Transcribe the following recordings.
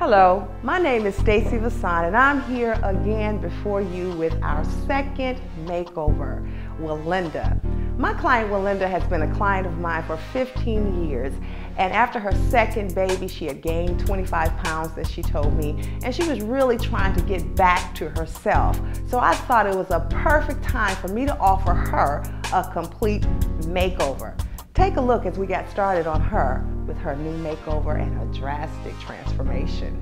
Hello, my name is Stacy Vason and I'm here again before you with our second makeover, Willinda. My client Willinda has been a client of mine for 15 years, and after her second baby she had gained 25 pounds, as she told me, and she was really trying to get back to herself. So I thought it was a perfect time for me to offer her a complete makeover. Take a look as we got started on her with her new makeover and her drastic transformation.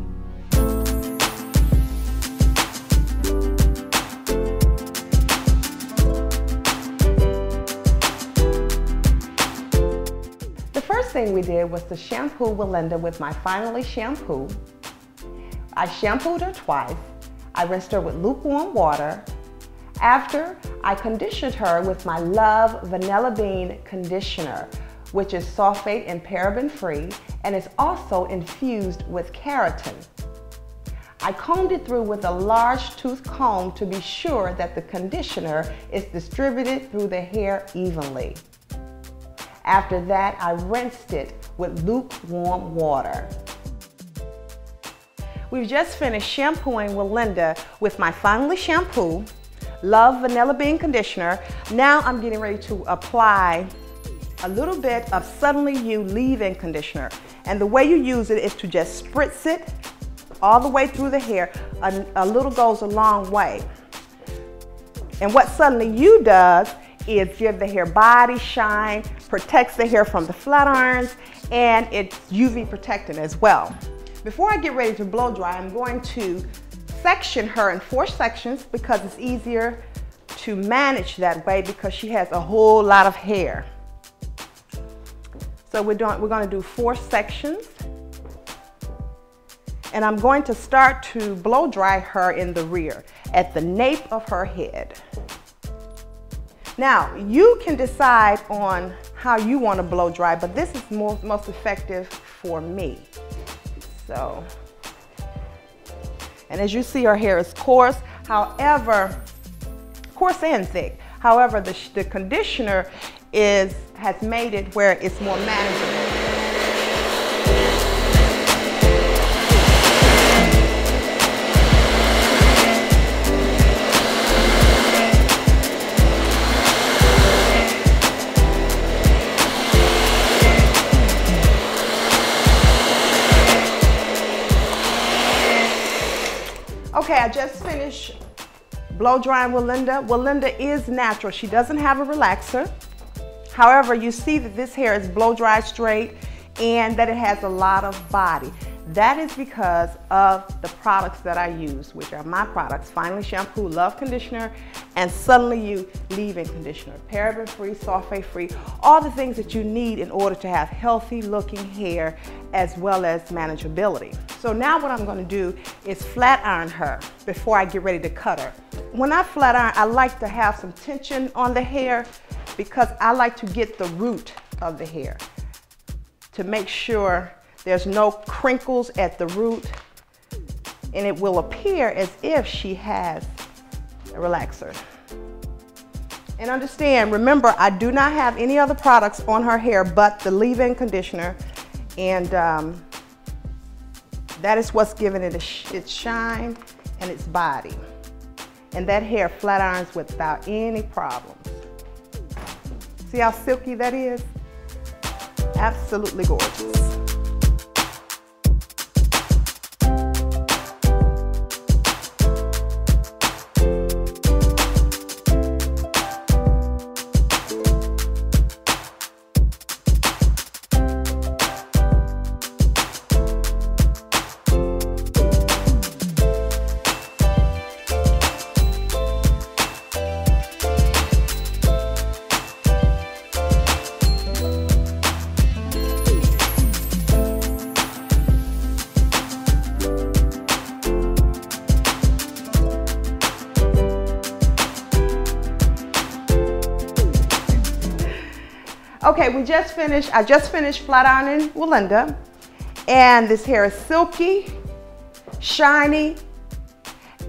The first thing we did was to shampoo Willinda with my Finally shampoo. I shampooed her twice. I rinsed her with lukewarm water. After, I conditioned her with my Love Vanilla Bean conditioner, which is sulfate and paraben free and is also infused with keratin. I combed it through with a large tooth comb to be sure that the conditioner is distributed through the hair evenly. After that, I rinsed it with lukewarm water. We've just finished shampooing Willinda with my Finally shampoo, Love Vanilla Bean conditioner. Now I'm getting ready to apply a little bit of Suddenly You leave-in conditioner. And the way you use it is to just spritz it all the way through the hair. A little goes a long way. And what Suddenly You does is give the hair body shine, protects the hair from the flat irons, and it's UV protectant as well. Before I get ready to blow dry, I'm going to section her in 4 sections because it's easier to manage that way because she has a whole lot of hair. So we're going to do 4 sections, and I'm going to start to blow dry her in the rear at the nape of her head. Now you can decide on how you want to blow dry, but this is most effective for me. So, and as you see, her hair is coarse, however, coarse and thick. However, the conditioner has made it where it's more manageable. Okay, I just finished blow drying Willinda. Willinda is natural. She doesn't have a relaxer. However, you see that this hair is blow dry straight and that it has a lot of body. That is because of the products that I use, which are my products: Finally shampoo, Love conditioner, and Suddenly You leave-in conditioner. Paraben free, sulfate free, all the things that you need in order to have healthy looking hair as well as manageability. So now what I'm going to do is flat iron her before I get ready to cut her. When I flat iron, I like to have some tension on the hair because I like to get the root of the hair to make sure there's no crinkles at the root, and it will appear as if she has a relaxer. And understand, remember, I do not have any other products on her hair but the leave-in conditioner, and that is what's giving it its shine and its body. And that hair flat irons without any problems. See how silky that is? Absolutely gorgeous. Okay, I just finished flat ironing Willinda, and this hair is silky, shiny,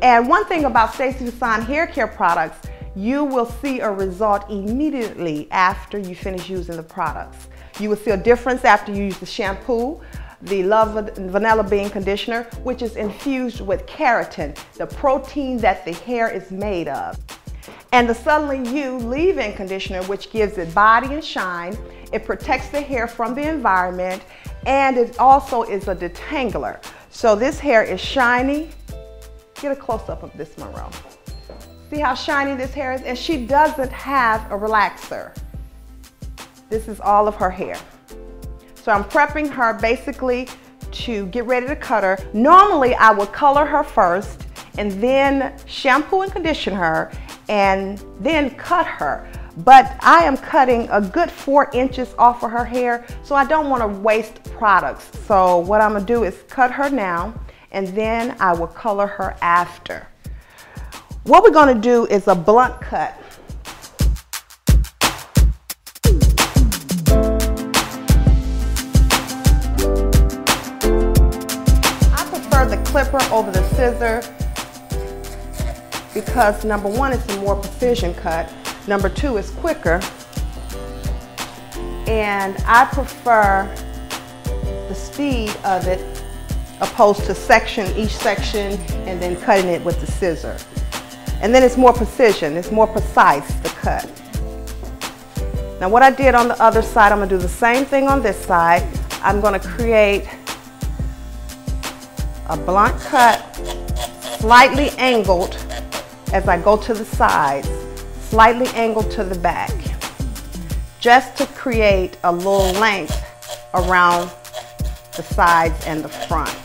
and one thing about Stacy Vason hair care products, you will see a result immediately after you finish using the products. You will see a difference after you use the shampoo. the Love Vanilla Bean Conditioner, which is infused with keratin, the protein that the hair is made of. And the Suddenly You Leave-In Conditioner, which gives it body and shine. It protects the hair from the environment, and it also is a detangler. So this hair is shiny. Get a close-up of this, Monroe. See how shiny this hair is? And she doesn't have a relaxer. This is all of her hair. So I'm prepping her basically to get ready to cut her. Normally I would color her first and then shampoo and condition her and then cut her. But I am cutting a good 4 inches off of her hair, so I don't want to waste products. So what I'm gonna do is cut her now, and then I will color her after. What we're gonna do is a blunt cut. I prefer the clipper over the scissor because number one, it's a more precision cut. Number two, it's quicker. And I prefer the speed of it opposed to each section and then cutting it with the scissor. And then it's more precision, it's more precise, the cut. Now what I did on the other side, I'm gonna do the same thing on this side. I'm gonna create a blunt cut, slightly angled as I go to the sides, slightly angled to the back, just to create a little length around the sides and the front.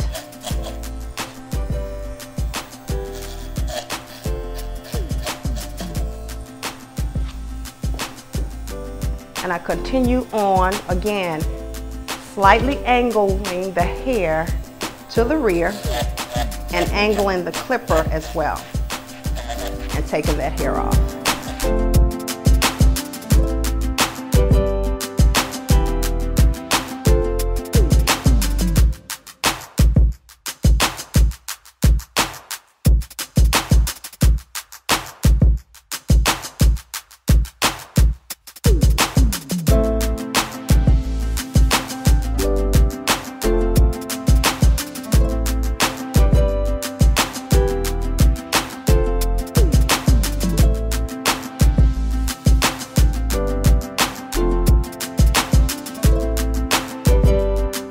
And I continue on, again, slightly angling the hair to the rear and angling the clipper as well, and taking that hair off.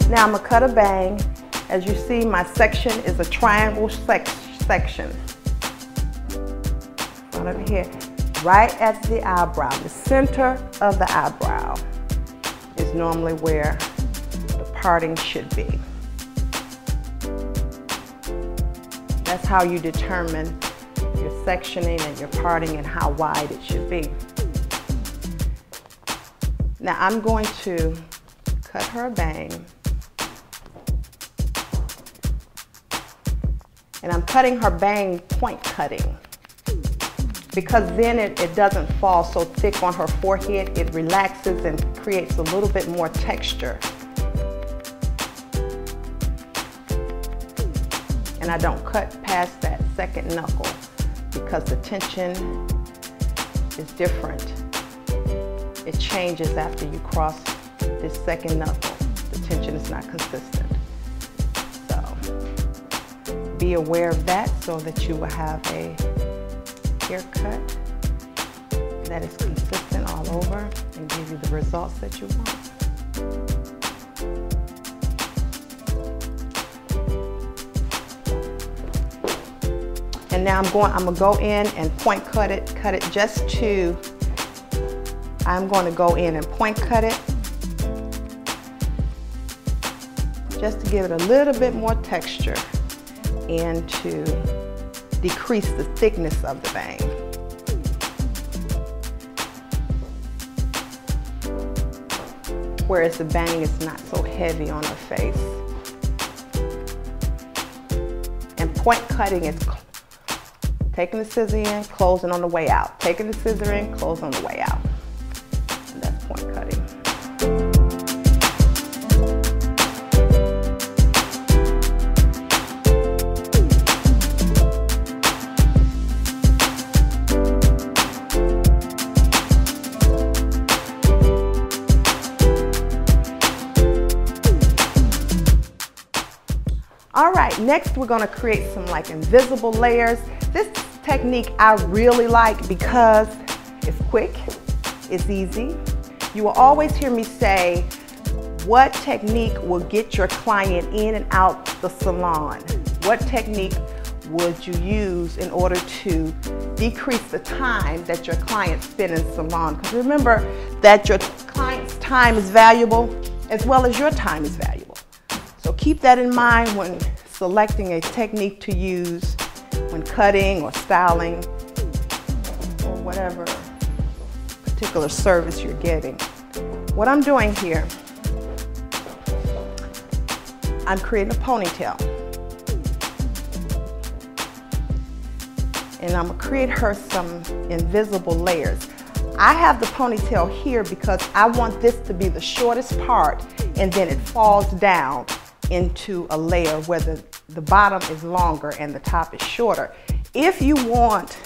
Now I'm gonna cut a bang. As you see, my section is a triangle section. Right over here, right at the eyebrow. The center of the eyebrow is normally where the parting should be. That's how you determine your sectioning and your parting and how wide it should be. Now I'm going to cut her a bang. And I'm cutting her bang point cutting because then it doesn't fall so thick on her forehead. It relaxes and creates a little bit more texture. And I don't cut past that second knuckle because the tension is different. It changes after you cross this second knuckle. The tension is not consistent. Be aware of that so that you will have a haircut that is consistent all over and give you the results that you want. And now I'm gonna go in and point cut it just to, I'm going to go in and point cut it just to give it a little bit more texture and to decrease the thickness of the bang. Whereas the bang is not so heavy on her face. And point cutting is taking the scissor in, closing on the way out. Taking the scissor in, close on the way out. And that's point cutting. Next, we're gonna create some like invisible layers. This technique I really like because it's quick, it's easy. You will always hear me say, what technique will get your client in and out the salon? What technique would you use in order to decrease the time that your clients spend in the salon? Because remember that your client's time is valuable as well as your time is valuable. So keep that in mind when selecting a technique to use when cutting or styling or whatever particular service you're getting. What I'm doing here, I'm creating a ponytail. And I'm gonna create her some invisible layers. I have the ponytail here because I want this to be the shortest part, and then it falls down into a layer where the bottom is longer and the top is shorter. If you want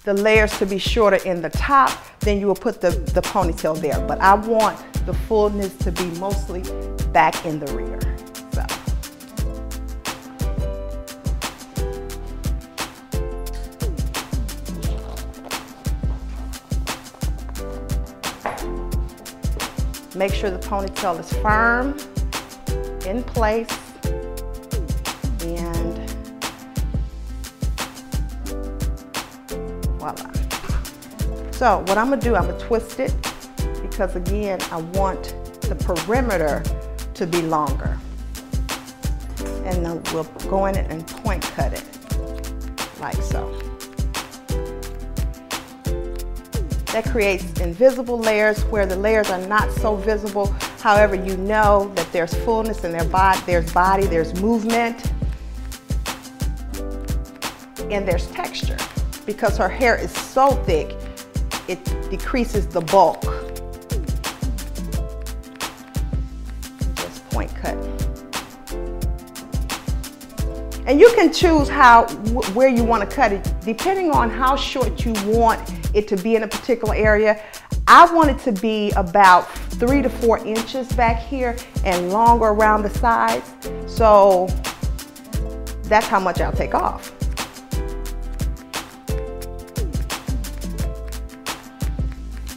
the layers to be shorter in the top, then you will put the ponytail there. But I want the fullness to be mostly back in the rear. So. Make sure the ponytail is firm, in place, and voila. So what I'm gonna do, I'm gonna twist it because again, I want the perimeter to be longer. And then we'll go in and point cut it, like so. That creates invisible layers where the layers are not so visible. However, you know that there's fullness in there's body, there's movement, and there's texture. Because her hair is so thick, it decreases the bulk. Just point cut. And you can choose where you want to cut it, depending on how short you want it to be in a particular area. I want it to be about 3 to 4 inches back here and longer around the sides. So that's how much I'll take off.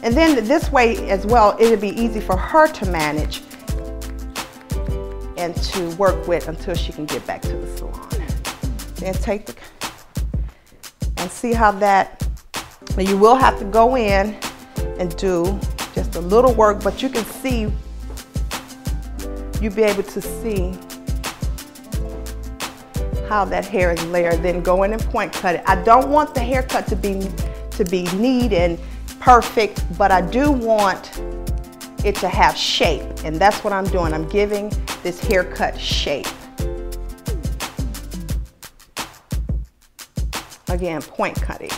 And then this way as well, it'll be easy for her to manage and to work with until she can get back to the salon. Then take and see how that, you will have to go in and do just a little work, but you can see, you'll be able to see how that hair is layered. Then go in and point cut it. I don't want the haircut to be neat and perfect, but I do want it to have shape, and that's what I'm doing. I'm giving this haircut shape. Again, point cutting.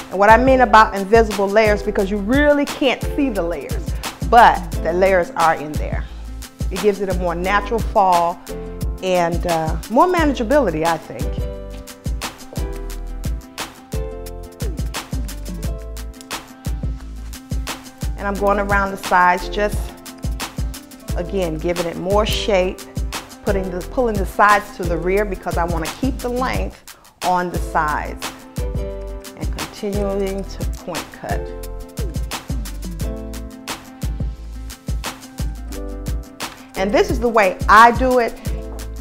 What I mean about invisible layers, because you really can't see the layers, but the layers are in there. It gives it a more natural fall and more manageability, I think. And I'm going around the sides, just again giving it more shape, pulling the sides to the rear because I want to keep the length on the sides. Continuing to point cut. And this is the way I do it.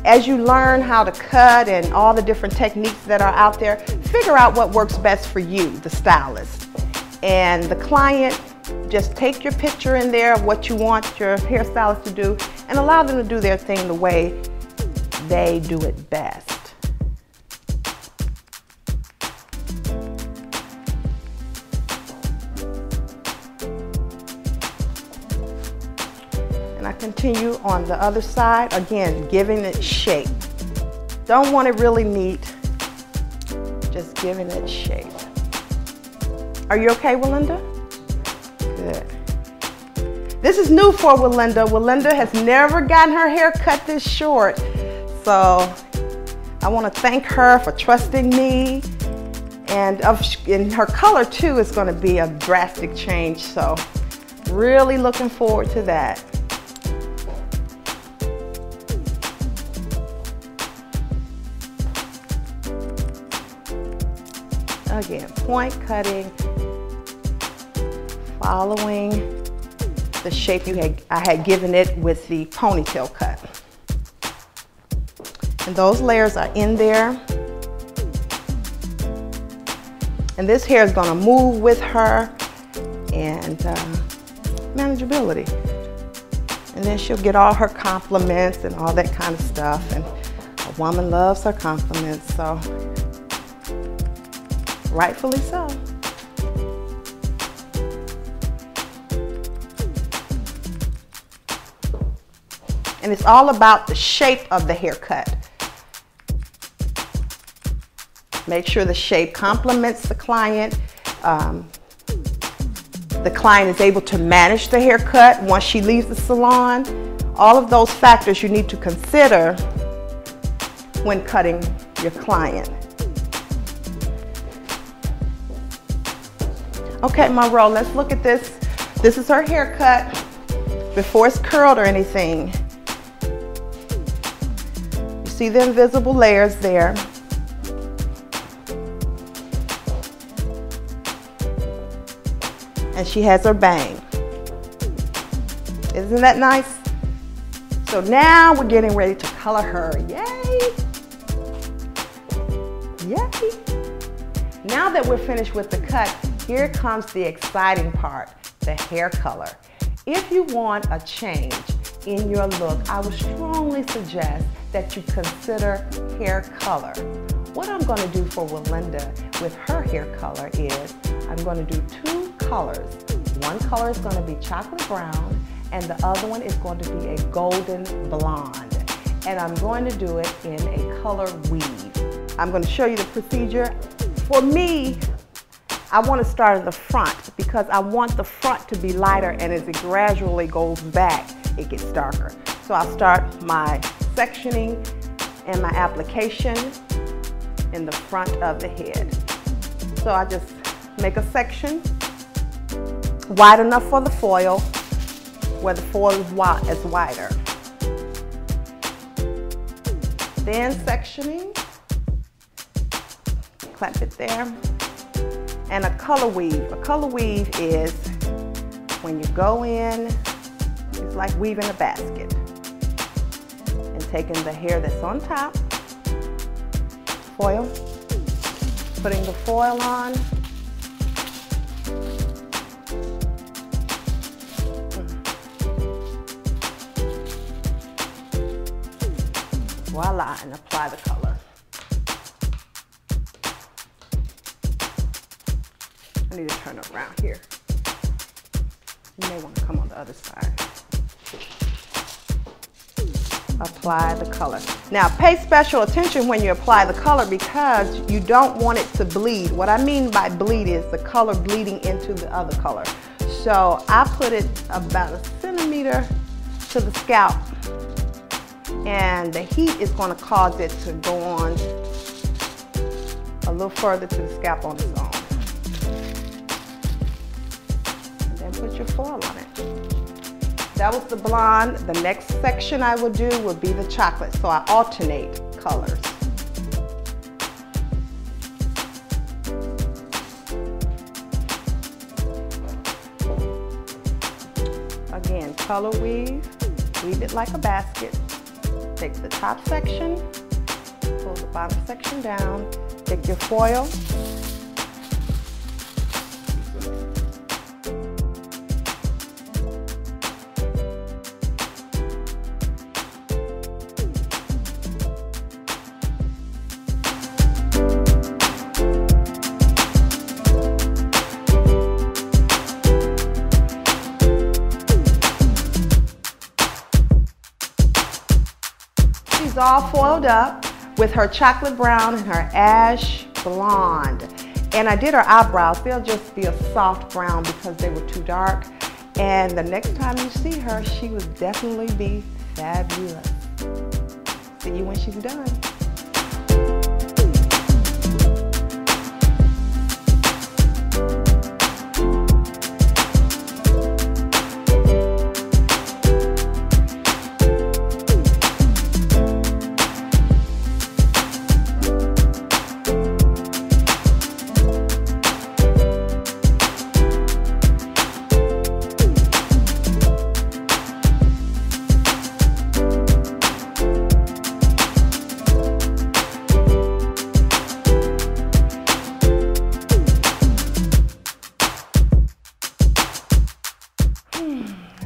As you learn how to cut and all the different techniques that are out there, figure out what works best for you, the stylist. And the client, just take your picture in there of what you want your hairstylist to do and allow them to do their thing the way they do it best. I continue on the other side, again, giving it shape. Don't want it really neat. Just giving it shape. Are you okay, Willinda? Good. This is new for Willinda. Willinda has never gotten her hair cut this short. So I want to thank her for trusting me. And in her color too is going to be a drastic change. So really looking forward to that. Again, point cutting, following the shape I had given it with the ponytail cut. And those layers are in there. And this hair is going to move with her and manageability. And then she'll get all her compliments and all that kind of stuff. And a woman loves her compliments, so rightfully so. And it's all about the shape of the haircut. Make sure the shape complements the client. The client is able to manage the haircut once she leaves the salon. All of those factors you need to consider when cutting your client. Okay, Monroe, let's look at this. This is her haircut before it's curled or anything. You see the invisible layers there. And she has her bang. Isn't that nice? So now we're getting ready to color her. Yay! Yay! Now that we're finished with the cut, here comes the exciting part, the hair color. If you want a change in your look, I would strongly suggest that you consider hair color. What I'm going to do for Willinda with her hair color is I'm going to do two colors. One color is going to be chocolate brown and the other one is going to be a golden blonde. And I'm going to do it in a color weave. I'm going to show you the procedure. For me, I want to start at the front because I want the front to be lighter, and as it gradually goes back, it gets darker. So I'll start my sectioning and my application in the front of the head. So I just make a section wide enough for the foil, where the foil is wider. Then sectioning, clamp it there. And a color weave. A color weave is when you go in, it's like weaving a basket. And taking the hair that's on top, foil, putting the foil on, voila, and apply the color. I need to turn it around here. You may want to come on the other side. Apply the color. Now pay special attention when you apply the color because you don't want it to bleed. What I mean by bleed is the color bleeding into the other color. So I put it about 1 centimeter to the scalp, and the heat is going to cause it to go on a little further to the scalp on its own. Put your foil on it. That was the blonde. The next section I would do would be the chocolate. So I alternate colors. Again, color weave it like a basket. Take the top section, pull the bottom section down, take your foil, all foiled up with her chocolate brown and her ash blonde. And I did her eyebrows. They'll just be a soft brown because they were too dark. And the next time you see her, she will definitely be fabulous. See you when she's done.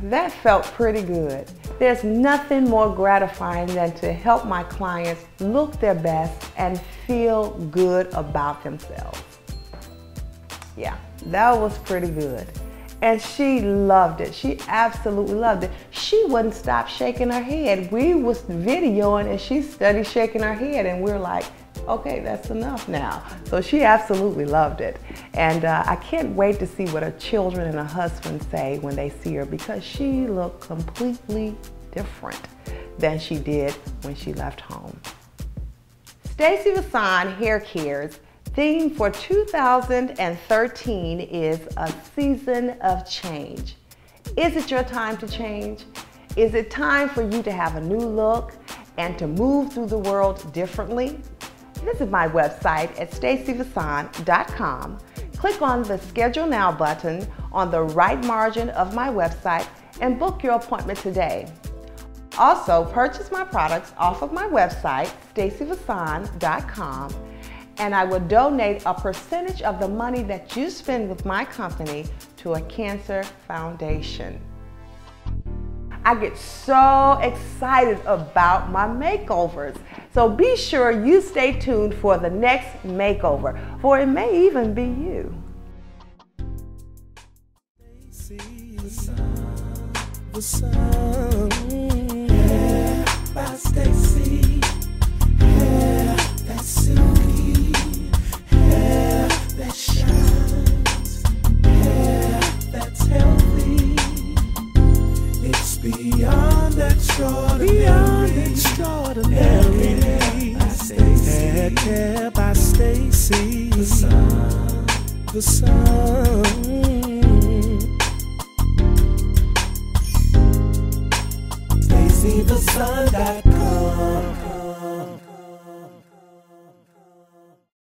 That felt pretty good. There's nothing more gratifying than to help my clients look their best and feel good about themselves. Yeah, that was pretty good. And she loved it. She absolutely loved it. She wouldn't stop shaking her head. We was videoing and she started shaking her head and we're like, okay, that's enough now. So she absolutely loved it. And I can't wait to see what her children and her husband say when they see her, because she looked completely different than she did when she left home. Stacy Vason Hair Care's theme for 2013 is a season of change. Is it your time to change? Is it time for you to have a new look and to move through the world differently? Visit my website at stacyvason.com. Click on the Schedule Now button on the right margin of my website and book your appointment today. Also, purchase my products off of my website, stacyvason.com, and I will donate a percentage of the money that you spend with my company to a cancer foundation. I get so excited about my makeovers. So be sure you stay tuned for the next makeover, for it may even be you. Hair by Stacy. Hair that's silky. Hair that shines. Hair that's healthy. It's beyond extraordinary. Hair by Stacy. Hair by Stacy. The sun.